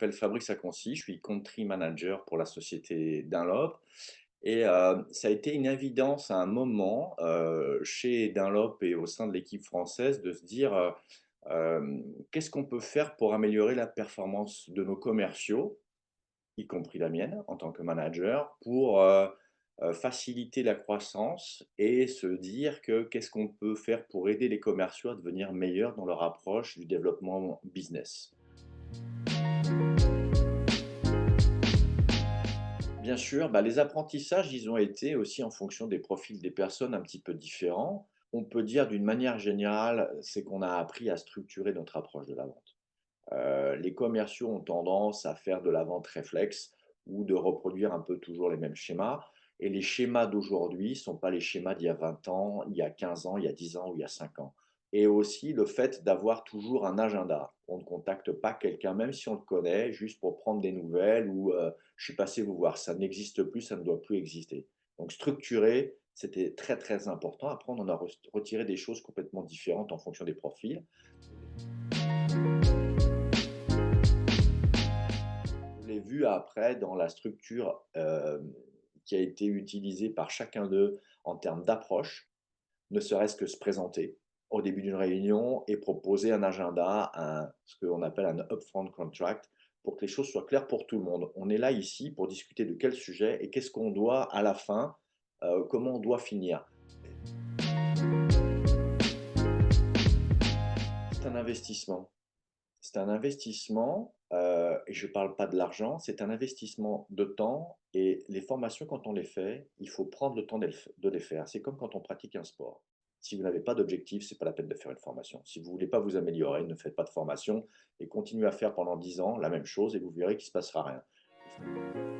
m'appelle Fabrice Aconci, je suis country manager pour la société Dunlop et ça a été une évidence à un moment, chez Dunlop et au sein de l'équipe française de se dire, «Qu'est-ce qu'on peut faire pour améliorer la performance de nos commerciaux?» y compris la mienne en tant que manager, pour, faciliter la croissance et se dire que qu'est-ce qu'on peut faire pour aider les commerciaux à devenir meilleurs dans leur approche du développement business. Bien sûr, bah, les apprentissages, ils ont été aussi en fonction des profils des personnes un petit peu différents. On peut dire d'une manière générale, c'est qu'on a appris à structurer notre approche de la vente. Les commerciaux ont tendance à faire de la vente réflexe ou de reproduire un peu toujours les mêmes schémas. Et les schémas d'aujourd'hui ne sont pas les schémas d'il y a 20 ans, il y a 15 ans, il y a 10 ans ou il y a 5 ans. Et aussi le fait d'avoir toujours un agenda. On ne contacte pas quelqu'un, même si on le connaît, juste pour prendre des nouvelles ou je suis passé vous voir. Ça n'existe plus, ça ne doit plus exister. Donc structurer, c'était très très important. Après, on en a retiré des choses complètement différentes en fonction des profils. Je l'ai vu après dans la structure, qui a été utilisée par chacun d'eux en termes d'approche, ne serait-ce que se présenter au début d'une réunion et proposer un agenda, ce qu'on appelle un upfront contract, pour que les choses soient claires pour tout le monde. On est là ici pour discuter de quel sujet et qu'est-ce qu'on doit à la fin, comment on doit finir. C'est un investissement. C'est un investissement, et je ne parle pas de l'argent, c'est un investissement de temps et les formations quand on les fait, il faut prendre le temps de les faire. C'est comme quand on pratique un sport. Si vous n'avez pas d'objectif, c'est pas la peine de faire une formation. Si vous ne voulez pas vous améliorer, ne faites pas de formation et continuez à faire pendant 10 ans la même chose et vous verrez qu'il ne se passera rien.